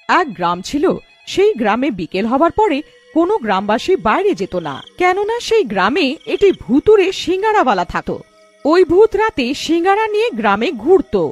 এক গ্রাম ছিল। সেই গ্রামে বিকেল হবার পরে কোনো গ্রামবাসী বাইরে যেত না, কেননা সেই গ্রামে একটি ভুতুড়ে সিঙ্গারাওয়ালা থাকতো। ওই ভূত রাতে সিঙ্গারা নিয়ে গ্রামে ঘুরতো।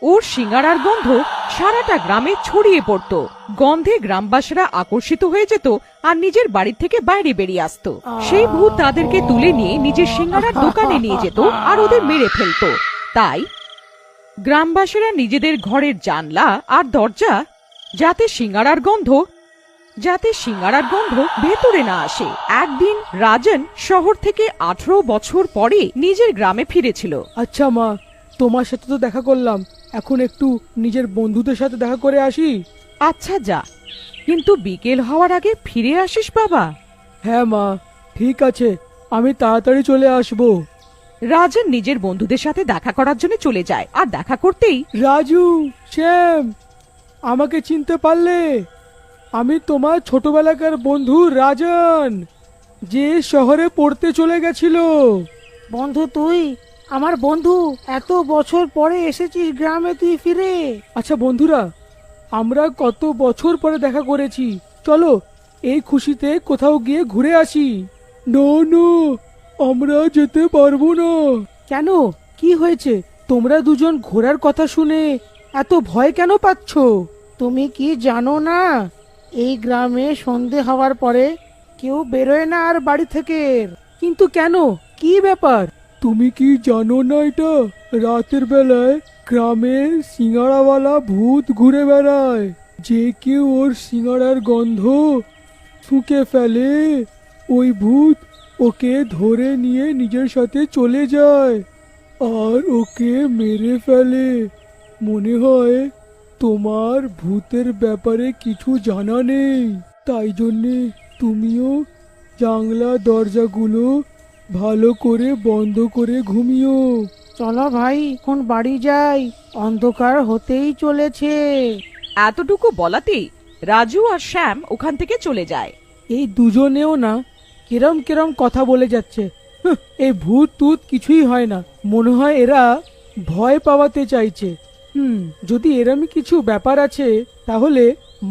ওর সিঙ্গারার গন্ধ সারাটা গ্রামে ছড়িয়ে পড়তো। গন্ধে গ্রামবাসীরা আকর্ষিত হয়ে যেত আর নিজের বাড়ি থেকে বাইরে বেরিয়ে আসতো। সেই ভূত তাদেরকে তুলে নিয়ে নিজের সিঙ্গারার দোকানে নিয়ে যেত আর ওদের মেরে ফেলতো। তাই গ্রামবাসীরা নিজেদের ঘরের জানলা আর দরজা যাতে সিঙ্গারার গন্ধ ভেতরে না আসে। একদিন রাজন শহর থেকে 18 বছর পরে নিজের গ্রামে ফিরেছিল। আচ্ছা মা, তোমার সাথে তো দেখা করলাম, এখন একটু নিজের বন্ধুদের সাথে দেখা করে আসি। আচ্ছা যা, কিন্তু বিকেল হওয়ার আগে ফিরে আসিস বাবা। হ্যাঁ মা, ঠিক আছে, আমি তাড়াতাড়ি চলে আসবো। রাজন নিজের বন্ধুদের সাথে দেখা করার জন্য চলে যায় আর দেখা করতেই রাজু, শ্যাম, আমাকে চিনতে পারলে? আমি তোমার ছোটবেলাকার বন্ধু রাজন, যে শহরে পড়তে চলে গেছিল। বন্ধু তুই? আমার বন্ধু, এত বছর পরে এসেছিস গ্রামে তুই ফিরে? আচ্ছা বন্ধুরা, আমরা কত বছর পরে দেখা করেছি, চলো এই খুশিতে কোথাও গিয়ে ঘুরে আসি। না না, আমরা যেতে পারবো না। কেন, কি হয়েছে? তোমরা দুজন ঘোরার কথা শুনে এত ভয় কেন পাচ্ছ? তুমি কি জানো না, এই গ্রামে সন্ধে হওয়ার পরে কেউ বেরোয় না আর বাড়ি থেকে। কিন্তু কেন, কি ব্যাপার? তুমি কি জানো না এটা রাতের বেলায় গ্রামে সিঙ্গারাওয়ালা ভূত ঘুরে বেড়ায়? যে কেউ ওর সিঙ্গারার গন্ধ শুঁকে ফেলে, ওই ভূত ওকে ধরে নিয়ে নিজের সাথে চলে যায় আর ওকে মেরে ফেলে। মনে হয় তোমার ভূতের ব্যাপারে কিছু জানা নেই, তাই জন্যে তুমিও জানলা দরজাগুলো ভালো করে বন্ধ করে ঘুমিও। চলো ভাই, এখন বাড়ি যাই, অন্ধকার হতেই চলেছে। এতটুকু বলাতেই রাজু আর শ্যাম ওখান থেকে চলে যায়। এই দুজনেও না কিরম কিরম কথা বলে যাচ্ছে। এই ভূত টুত কিছুই হয় না, মনে হয় এরা ভয় পাওয়াতে চাইছে। যদি এরমই কিছু ব্যাপার আছে তাহলে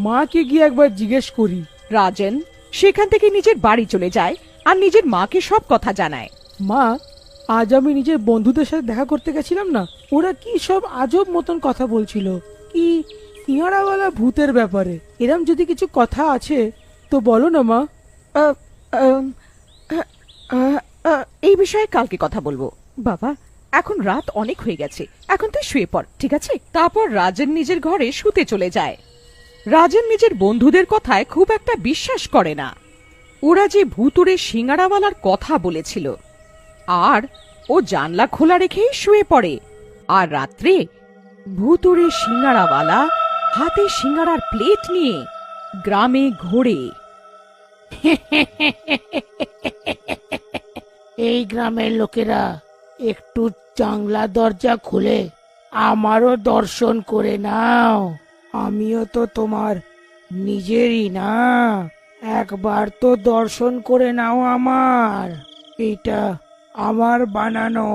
মাকে গিয়ে একবার জিজ্ঞেস করি। রাজন সেখান থেকে নিজের বাড়ি চলে যায় আর নিজের মাকে সব কথা জানায়। মা, আজ আমি নিজের বন্ধুদের সাথে দেখা করতে গেছিলাম না, ওরা কি সব আজব মতন কথা বলছিল, কি সিঙ্গারাওয়ালা ভূতের ব্যাপারে। এরম যদি কিছু কথা আছে তো বলো না মা। আহ, আম, আহ, আহ, এই বিষয়ে কালকে কথা বলবো বাবা। এখন রাত অনেক হয়ে গেছে, এখন তুই শুয়ে পড়, ঠিক আছে? তারপর রাজন নিজের ঘরে শুতে চলে যায়। রাজন নিজের বন্ধুদের কথায় খুব একটা বিশ্বাস করে না। ওরা যে ভুতুড়ে সিঙ্গারাওয়ালার কথা বলেছিল, আর ও জানলা খোলা রেখেই শুয়ে পড়ে। আর রাত্রে ভুতুড়ে সিঙ্গারাওয়ালা হাতে সিঙ্গারার প্লেট নিয়ে গ্রামে ঘোরে। এই গ্রামের লোকেরা একটু জানলা দরজা খুলে আমারও দর্শন করে নাও। আমিও তো তোমার নিজেরই না, একবার তো দর্শন করে নাও আমার। এইটা আমার বানানো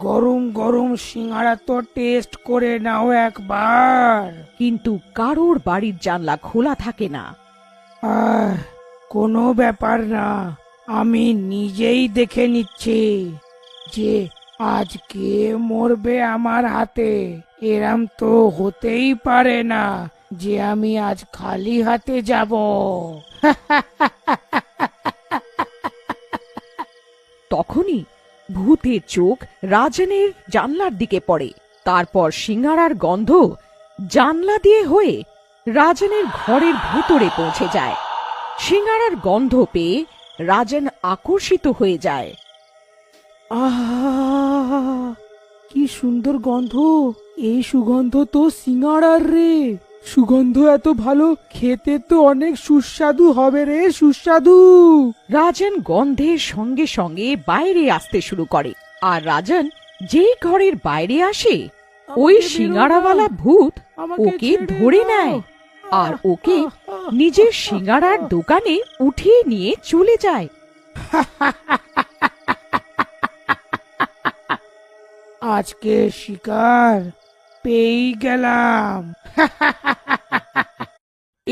গরম গরম সিঙ্গারা তো টেস্ট করে নাও একবার। কিন্তু কারোর বাড়ির জানলা খোলা থাকে না। আহ, কোনো ব্যাপার না, আমি নিজেই দেখে নিচ্ছি যে আজ কে মরবে আমার হাতে। এরম তো হতেই পারে না যে আমি আজ খালি হাতে যাব। তখনই ভূতের চোখ রাজনের জানলার দিকে পড়ে। তারপর সিঙ্গারার গন্ধ জানলা দিয়ে হয়ে রাজনের ঘরের ভেতরে পৌঁছে যায়। সিঙ্গারার গন্ধ পেয়ে রাজন আকর্ষিত হয়ে যায়। আহা, কি সুন্দর গন্ধ! এই সুগন্ধ তো সিঙ্গারার রে। সুগন্ধ এত ভালো, খেতে তো অনেক সুস্বাদু হবে রে, সুস্বাদু। রাজন গন্ধের সঙ্গে সঙ্গে বাইরে আসতে শুরু করে। আর রাজন যেই ঘরের বাইরে আসে, ওই আমাকে বেরো সিঙ্গারাওয়ালা না, ভূত আমাকে ওকে ছেড়ে ধরে দাও। নেয় আর ওকে নিজের সিঙ্গারার দোকানে উঠিয়ে নিয়ে চলে যায়। আজকে শিকার পেয়েই গেলাম।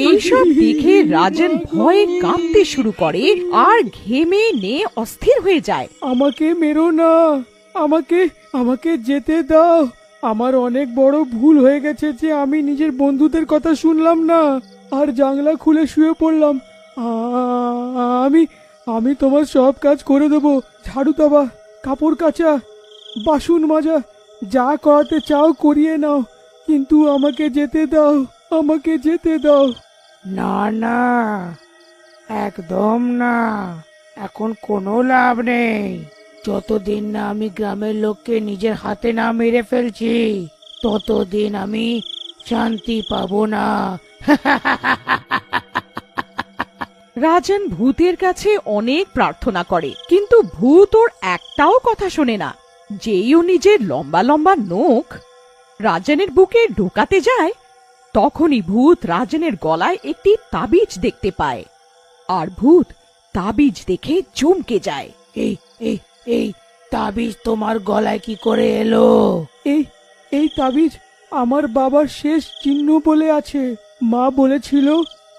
এইসব দেখে রাজন ভয়ে কাঁপতে শুরু করে আর ঘেমে নিয়ে অস্থির হয়ে যায়। আমাকে মেরো না, আমাকে আমাকে যেতে দাও। আমার অনেক বড় ভুল হয়ে গেছে যে আমি নিজের বন্ধুদের কথা শুনলাম না আর জানলা খুলে শুয়ে পড়লাম। আমি আমি তোমার সব কাজ করে দেবো, ঝাড়ু দেওয়া, কাপড় কাচা, বাসন মাজা, যা করাতে চাও করিয়ে নাও, কিন্তু আমাকে যেতে দাও, আমাকে যেতে দাও। না না, একদম না, এখন কোনো লাভ নেই। যতদিন না আমি গ্রামের লোককে নিজের হাতে না মেরে ফেলছি ততদিন আমি শান্তি পাবো না। রাজন ভূতের কাছে অনেক প্রার্থনা করে, কিন্তু ভূত ওর একটাও কথা শোনে না। যেই ও নিজের লম্বা লম্বা নখ রাজনের বুকে ঢোকাতে যায়, তখনই ভূত রাজনের গলায় একটি তাবিজ দেখতে পায়। আর ভূত তাবিজ দেখে চমকে যায়। এই এই এই তাবিজ তোমার গলায় কি করে এলো? এই এই তাবিজ আমার বাবার শেষ চিহ্ন বলে আছে। মা বলেছিল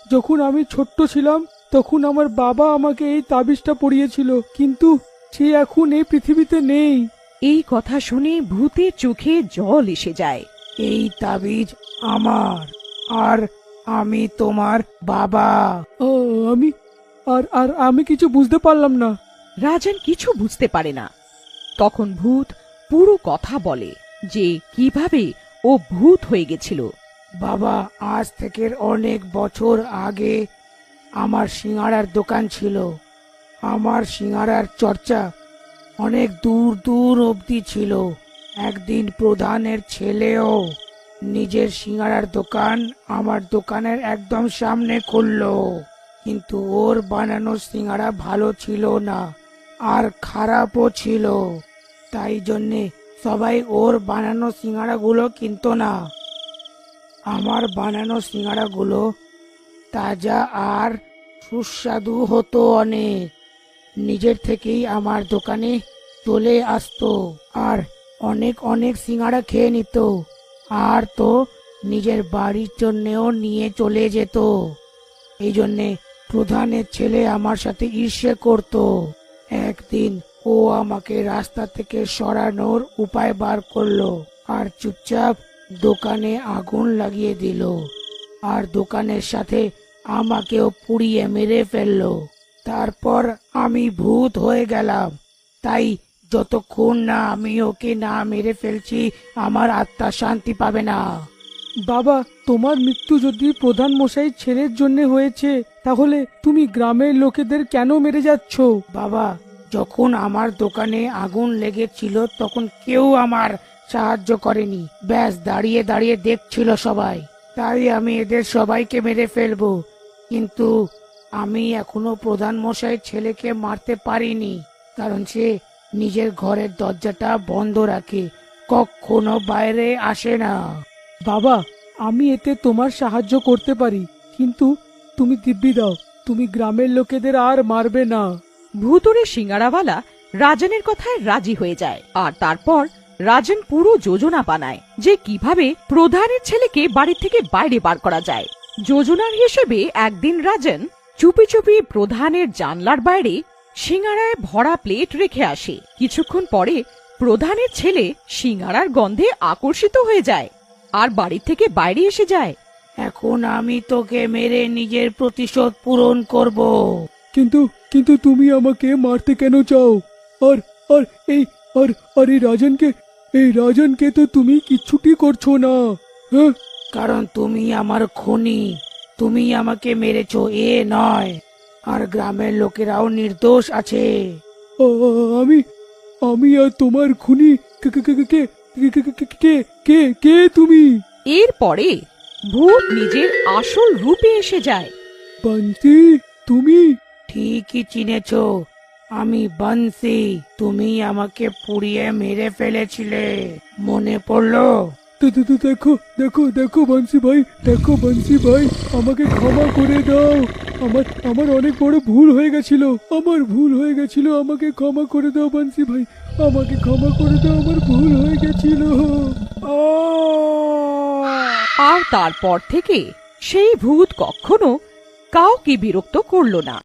যখন আমি ছোট্ট ছিলাম তখন আমার বাবা আমাকে এই তাবিজটা পরিয়েছিল, কিন্তু সে এখন এই পৃথিবীতে নেই। এই কথা শুনে ভূতের চোখে জল এসে যায়। এই তাবিজ আমার, আর আমি তোমার বাবা। ও, আমি আর আর আমি কিছু বুঝতে পারলাম না। রাজন কিছু বুঝতে পারে না। তখন ভূত পুরো কথা বলে যে কিভাবে ও ভূত হয়ে গেছিল। বাবা, আজ থেকে অনেক বছর আগে আমার সিঙ্গাড়ার দোকান ছিল। আমার সিঙ্গাড়ার চর্চা অনেক দূর দূর অবধি ছিল। একদিন প্রধানের ছেলেও নিজের সিঙ্গাড়ার দোকান আমার দোকানের একদম সামনে খুললো, কিন্তু ওর বানানো সিঙ্গাড়া ভালো ছিল না আর খারাপও ছিল। তাই জন্যে সবাই ওর বানানো সিঙ্গাড়াগুলো কিনতো না। আমার বানানো সিঙ্গাড়াগুলো তাজা আর সুস্বাদু হতো অনেক। নিজের থেকেই আমার দোকানে চলে আসতো আর অনেক অনেক সিঙ্গাড়া খেয়ে নিত, আর তো নিজের বাড়ির জন্যেও নিয়ে চলে যেত। এই জন্যে প্রধানের ছেলে আমার সাথে ঈর্ষে করত। একদিন ও আমাকে রাস্তা থেকে সরানোর উপায় বার করলো আর চুপচাপ দোকানে আগুন লাগিয়ে দিল, আর দোকানের সাথে আমাকেও পুড়িয়ে মেরে ফেললো। তারপর আমি ভূত হয়ে গেলাম। তাই যতক্ষণ না আমি ওকে না মেরে ফেলছি আমার আত্মা শান্তি পাবে না। বাবা, তোমার মৃত্যু যদি প্রধান মশাই ছেলের জন্য হয়েছে, তাহলে তুমি গ্রামের লোকেদের কেন মেরে যাচ্ছ? বাবা, যখন আমার দোকানে আগুন লেগেছিল তখন কেউ আমার সাহায্য করেনি। ব্যাস দাঁড়িয়ে দাঁড়িয়ে দেখছিল সবাই, তাই আমি এদের সবাইকে মেরে ফেলবো। কিন্তু আমি এখনো প্রধান মশাই ছেলেকে মারতে পারিনি, কারণ সে নিজের ঘরের দরজাটা বন্ধ রাখে, কখনো বাইরে আসে না। বাবা, আমি এতে তোমার সাহায্য করতে পারি, কিন্তু তুমি দিব্যি দাও, তুমি গ্রামের লোকেদের আর মারবে না। ভূতুরে সিঙ্গারাওয়ালা রাজনের কথায় রাজি হয়ে যায়, আর তারপর রাজন পুরো যোজনা বানায় যে কিভাবে প্রধানের ছেলেকে বাড়ি থেকে বাইরে বার করা যায়। যোজনার হিসেবে একদিন রাজন চুপি চুপি প্রধানের জানলার বাইরে সিঙ্গারায় ভরা প্লেট রেখে আসে। কিছুক্ষণ পরে প্রধানের ছেলে সিঙ্গারার গন্ধে আকর্ষিত হয়ে যায় আর বাড়ি থেকে বাইরে এসে যায়। এখন আমি তোকে মেরে নিজের প্রতিশোধ পূরণ করব। কিন্তু কিন্তু তুমি আমাকে মারতে কেন চাও? আর আর এই আর আর এই রাজনকে তো তুমি কিচ্ছুটি করছো না। হ্যাঁ, কারণ তুমি আমার খুনি, তুমি আমাকে মেরেছো এ নয়, আর গ্রামের লোকেরাও নির্দোষ আছে। আমি আমি আর তোমার খুনি? কে কে কে কে কে কে কে কে কে তুমি? এরপরে ভূত নিজের আসল রূপে এসে যায়। বান্তি, তুমি? ঠিকই চিনেছো, আমি বংশী। তুমি আমাকে পুড়িয়ে মেরে ফেলেছিলে, মনে পড়লো? দেখো দেখো দেখো বংশী ভাই, দেখো বংশী ভাই, আমাকে ক্ষমা করে দাও। আমার অনেক বড় ভুল হয়ে গেছিল, আমার ভুল হয়ে গেছিল, আমাকে ক্ষমা করে দাও বংশী ভাই, আমাকে ক্ষমা করে দাও, আমার ভুল হয়ে গেছিল। আর তারপর থেকে সেই ভূত কখনো কাউকে বিরক্ত করলো না।